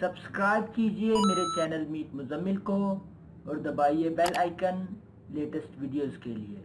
Subscribe कीजिए मेरे channel meet Muzammil को और दबाइए बेल आइकन लेटेस्ट वीडियोस के लिए।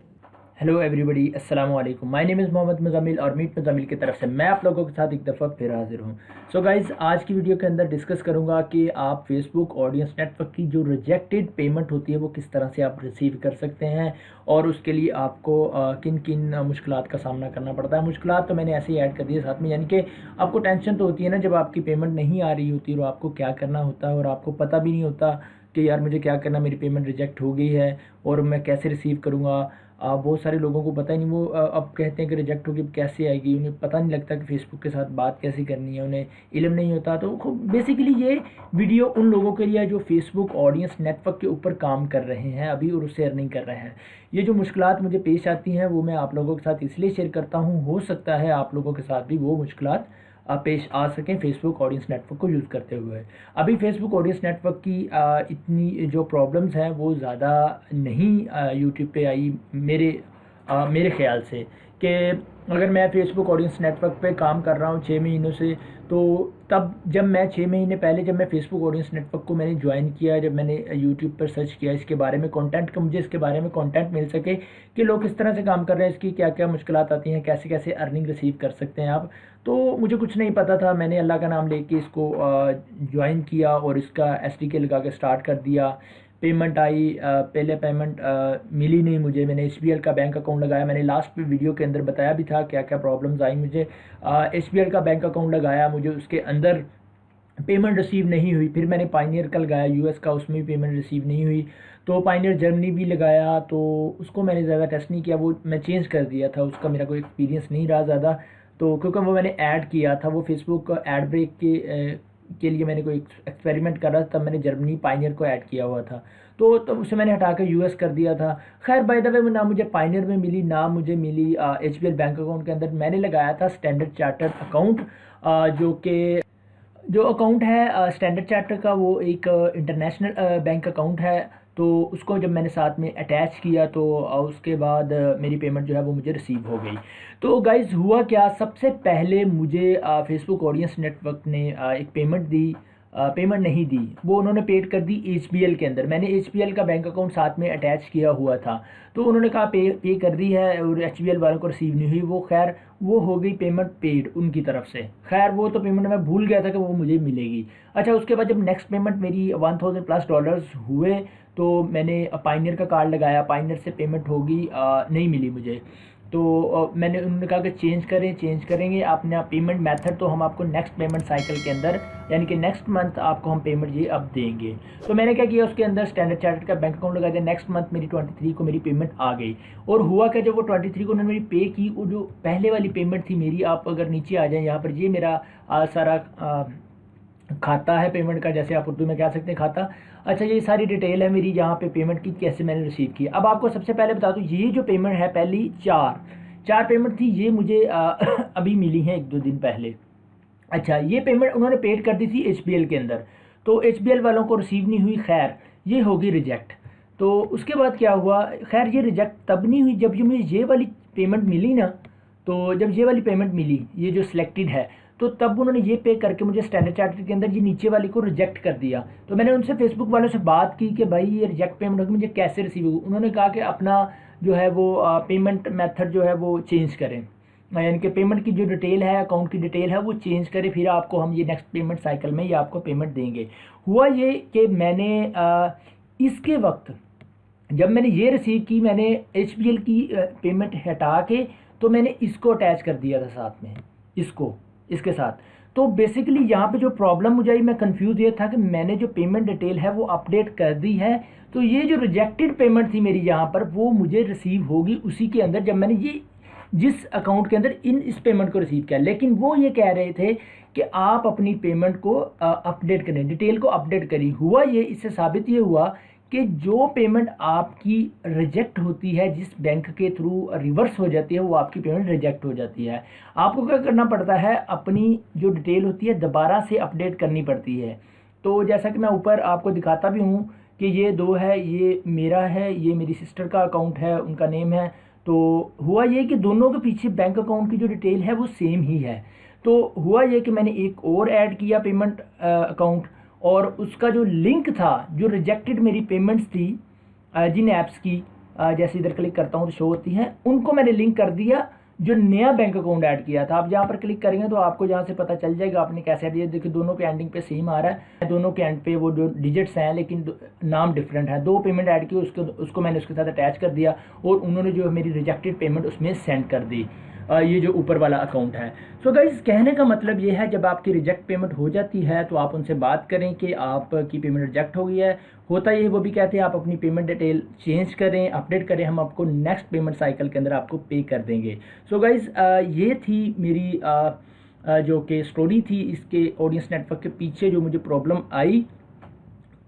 हेलो एवरीबॉडी, अस्सलाम वालेकुम। My name is Mohammad Muzammil और मीट मुजम्मिल की तरफ से मैं आप लोगों के साथ एक दफ़ा फिर हाजिर हूँ। सो गाइज़, आज की वीडियो के अंदर डिस्कस करूँगा कि आप फेसबुक ऑडियंस नेटवर्क की जो रिजेक्टेड पेमेंट होती है वो किस तरह से आप रिसीव कर सकते हैं और उसके लिए आपको किन किन मुश्किलात का सामना करना पड़ता है। मुश्किलात तो मैंने ऐसे ही ऐड कर दिए साथ में, यानी कि आपको टेंशन तो होती है ना जब आपकी पेमेंट नहीं आ रही होती और आपको क्या करना होता है और आपको पता भी नहीं होता कि यार मुझे क्या करना, मेरी पेमेंट रिजेक्ट हो गई है और मैं कैसे रिसीव करूँगा। बहुत सारे लोगों को पता ही नहीं, वो अब कहते हैं कि रिजेक्ट होगी कैसे आएगी, उन्हें पता नहीं लगता कि फ़ेसबुक के साथ बात कैसे करनी है, उन्हें इल्म नहीं होता। तो बेसिकली ये वीडियो उन लोगों के लिए है जो फेसबुक ऑडियंस नेटवर्क के ऊपर काम कर रहे हैं अभी और उससे अर्निंग कर रहे हैं। ये जो मुश्किलात मुझे पेश आती हैं वो मैं आप लोगों के साथ इसलिए शेयर करता हूँ, हो सकता है आप लोगों के साथ भी वो मुश्किलात पेश आ सकें फेसबुक ऑडियंस नेटवर्क को यूज़ करते हुए। अभी फेसबुक ऑडियंस नेटवर्क की इतनी जो प्रॉब्लम्स हैं वो ज़्यादा नहीं यूट्यूब पे आई मेरे ख़्याल से, कि अगर मैं फेसबुक ऑडियंस नेटवर्क पे काम कर रहा हूँ 6 महीनों से, तो तब जब मैं 6 महीने पहले जब मैं फेसबुक ऑडियंस नेटवर्क को मैंने ज्वाइन किया, जब मैंने यूट्यूब पर सर्च किया इसके बारे में कंटेंट का, मुझे इसके बारे में कंटेंट मिल सके कि लोग किस तरह से काम कर रहे हैं, इसकी क्या क्या मुश्किलात आती हैं, कैसे कैसे अर्निंग रिसीव कर सकते हैं आप। तो मुझे कुछ नहीं पता था, मैंने अल्लाह का नाम लेके इसको ज्वाइन किया और इसका एसडीके लगा के स्टार्ट कर दिया। पेमेंट आई, पहले पेमेंट मिली नहीं मुझे, मैंने एसबीएल का बैंक अकाउंट लगाया। मैंने लास्ट वीडियो के अंदर बताया भी था क्या क्या प्रॉब्लम्स आई मुझे। एसबीएल का बैंक अकाउंट लगाया, मुझे उसके अंदर पेमेंट रिसीव नहीं हुई। फिर मैंने पाइनियर का लगाया यूएस का, उसमें भी पेमेंट रिसीव नहीं हुई। तो पाइनियर जर्मनी भी लगाया, तो उसको मैंने ज़्यादा टेस्ट नहीं किया, वो मैं चेंज कर दिया था, उसका मेरा कोई एक्सपीरियंस नहीं रहा ज़्यादा। तो क्योंकि वो मैंने ऐड किया था, वो फेसबुक ऐड ब्रेक के लिए मैंने कोई एक्सपेरिमेंट कर रहा था, तब मैंने जर्मनी पाइनियर को ऐड किया हुआ था। तो उसे मैंने हटा कर यूएस कर दिया था। खैर बाय द वे, ना मुझे पाइनियर में मिली ना मुझे मिली एचबीएल बैंक अकाउंट के अंदर। मैंने लगाया था स्टैंडर्ड चार्टर्ड अकाउंट, जो अकाउंट है स्टैंडर्ड चार्टर का, वो एक इंटरनेशनल बैंक अकाउंट है। तो उसको जब मैंने साथ में अटैच किया तो उसके बाद मेरी पेमेंट जो है वो मुझे रिसीव हो गई। तो गाइज़ हुआ क्या, सबसे पहले मुझे फेसबुक ऑडियंस नेटवर्क ने एक पेमेंट नहीं दी, वो उन्होंने पेड कर दी एचबीएल के अंदर। मैंने एचबीएल का बैंक अकाउंट साथ में अटैच किया हुआ था, तो उन्होंने कहा पे कर दी है और एचबीएल वालों को रिसीव नहीं हुई। वो खैर वो हो गई पेमेंट पेड उनकी तरफ से। खैर वो तो पेमेंट मैं भूल गया था कि वो मुझे मिलेगी। अच्छा, उसके बाद जब नेक्स्ट पेमेंट मेरी $1000+ हुए तो मैंने पाइनियर का कार्ड लगाया, पाइनियर से पेमेंट होगी, नहीं मिली मुझे। तो मैंने उन्होंने कहा कि चेंज करेंगे अपना पेमेंट मेथड, तो हम आपको नेक्स्ट पेमेंट साइकिल के अंदर यानी कि नेक्स्ट मंथ आपको हम पेमेंट ये अब देंगे। तो मैंने क्या किया, उसके अंदर स्टैंडर्ड चार्टर्ड का बैंक अकाउंट लगा दिया। नेक्स्ट मंथ मेरी 23 को मेरी पेमेंट आ गई। और हुआ क्या, जब वो 23 को उन्होंने मेरी पे की, वो जो पहले वाली पेमेंट थी मेरी, आप अगर नीचे आ जाएँ यहाँ पर, ये मेरा सारा खाता है पेमेंट का, जैसे आप उर्दू में कह सकते हैं खाता। अच्छा, ये सारी डिटेल है मेरी यहाँ पे पेमेंट की, कैसे मैंने रिसीव की। अब आपको सबसे पहले बता दूँ, ये जो पेमेंट है पहली चार पेमेंट थी, ये मुझे अभी मिली हैं 1-2 दिन पहले। अच्छा, ये पेमेंट उन्होंने पेड कर दी थी एचबीएल के अंदर, तो एचबीएल वालों को रिसीव नहीं हुई। खैर ये होगी रिजेक्ट। तो उसके बाद क्या हुआ, खैर ये रिजेक्ट तब नहीं हुई जब मुझे ये वाली पेमेंट मिली ना। तो जब ये वाली पेमेंट मिली, ये जो सिलेक्टेड है, तो तब उन्होंने ये पे करके मुझे स्टैंडर्ड चार्टर के अंदर ये नीचे वाली को रिजेक्ट कर दिया। तो मैंने उनसे फेसबुक वालों से बात की कि भाई ये रिजेक्ट पेमेंट होगी, मुझे कैसे रिसीव होगी। उन्होंने कहा कि अपना जो है वो पेमेंट मेथड जो है वो चेंज करें, यानी कि पेमेंट की जो डिटेल है, अकाउंट की डिटेल है, वो चेंज करें, फिर आपको हम ये नेक्स्ट पेमेंट साइकिल में ये आपको पेमेंट देंगे। हुआ ये कि मैंने इसके वक्त जब मैंने ये रिसीव की, मैंने एचबीएल की पेमेंट हटा के तो मैंने इसको अटैच कर दिया था साथ में, इसके साथ। तो बेसिकली यहाँ पे जो प्रॉब्लम मुझे आई, मैं कंफ्यूज ये था कि मैंने जो पेमेंट डिटेल है वो अपडेट कर दी है, तो ये जो रिजेक्टेड पेमेंट थी मेरी यहाँ पर, वो मुझे रिसीव होगी उसी के अंदर जब मैंने ये जिस अकाउंट के अंदर इस पेमेंट को रिसीव किया। लेकिन वो ये कह रहे थे कि आप अपनी पेमेंट को अपडेट करें, डिटेल को अपडेट करिए। हुआ ये, इससे साबित ये हुआ कि जो पेमेंट आपकी रिजेक्ट होती है, जिस बैंक के थ्रू रिवर्स हो जाती है, वो आपकी पेमेंट रिजेक्ट हो जाती है। आपको क्या करना पड़ता है, अपनी जो डिटेल होती है दोबारा से अपडेट करनी पड़ती है। तो जैसा कि मैं ऊपर आपको दिखाता भी हूँ कि ये 2 है, ये मेरा है, ये मेरी सिस्टर का अकाउंट है, उनका नेम है। तो हुआ ये कि दोनों के पीछे बैंक अकाउंट की जो डिटेल है वो सेम ही है। तो हुआ ये कि मैंने एक और ऐड किया पेमेंट अकाउंट, और उसका जो लिंक था, जो रिजेक्टेड मेरी पेमेंट्स थी जिन ऐप्स की, जैसे इधर क्लिक करता हूँ तो शो होती हैं, उनको मैंने लिंक कर दिया जो नया बैंक अकाउंट ऐड किया था। आप जहाँ पर क्लिक करेंगे तो आपको जहाँ से पता चल जाएगा आपने कैसे ऐड किया। देखिए दोनों के एंडिंग पे सेम आ रहा है, दोनों के एंड पे वो जो डिजिट्स हैं लेकिन नाम डिफरेंट है। दो पेमेंट ऐड की, उसको मैंने उसके साथ अटैच कर दिया और उन्होंने जो मेरी रिजेक्टेड पेमेंट उसमें सेंड कर दी, ये जो ऊपर वाला अकाउंट है। सो गाइस कहने का मतलब ये है, जब आपकी रिजेक्ट पेमेंट हो जाती है तो आप उनसे बात करें कि आपकी पेमेंट रिजेक्ट हो गई है। होता ये वो भी कहते हैं आप अपनी पेमेंट डिटेल चेंज करें, अपडेट करें, हम आपको नेक्स्ट पेमेंट साइकिल के अंदर आपको पे कर देंगे। सो गाइस ये थी मेरी जो कि स्टोरी थी इसके ऑडियंस नेटवर्क के पीछे जो मुझे प्रॉब्लम आई।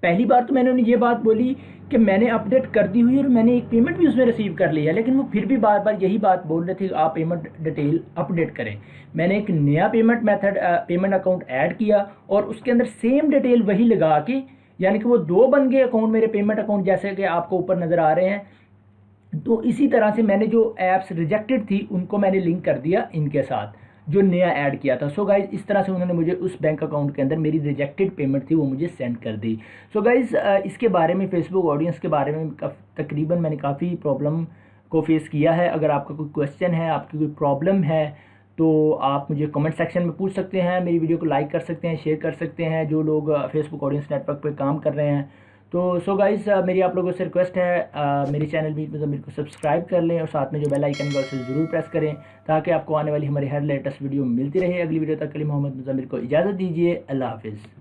पहली बार तो मैंने उन्हें ये बात बोली कि मैंने अपडेट कर दी हुई है और मैंने एक पेमेंट भी उसमें रिसीव कर ली है, लेकिन वो फिर भी बार बार यही बात बोल रहे थे कि आप पेमेंट डिटेल अपडेट करें। मैंने एक नया payment method payment account add किया और उसके अंदर सेम डिटेल वही लगा के, यानी कि वो दो बन गए अकाउंट मेरे पेमेंट अकाउंट, जैसे कि आपको ऊपर नज़र आ रहे हैं। तो इसी तरह से मैंने जो ऐप्स रिजेक्टेड थी उनको मैंने लिंक कर दिया इनके साथ जो नया ऐड किया था। सो गाइज इस तरह से उन्होंने मुझे उस बैंक अकाउंट के अंदर मेरी रिजेक्टेड पेमेंट थी वो मुझे सेंड कर दी। सो गाइज इसके बारे में फेसबुक ऑडियंस के बारे में तकरीबन मैंने काफ़ी प्रॉब्लम को फेस किया है। अगर आपका कोई क्वेश्चन है, आपकी कोई प्रॉब्लम है, तो आप मुझे कमेंट सेक्शन में पूछ सकते हैं, मेरी वीडियो को लाइक कर सकते हैं, शेयर कर सकते हैं जो लोग फेसबुक ऑडियंस नेटवर्क पर काम कर रहे हैं। तो सो गाइस मेरी आप लोगों से रिक्वेस्ट है, मेरे चैनल मीत मुज़म्मिल को सब्सक्राइब कर लें और साथ में जो बेल आइकन का उसे ज़रूर प्रेस करें ताकि आपको आने वाली हमारी हर लेटेस्ट वीडियो मिलती रहे। अगली वीडियो तक के लिए मोहम्मद मुज़म्मिल को इजाज़त दीजिए। अल्लाह हाफिज़।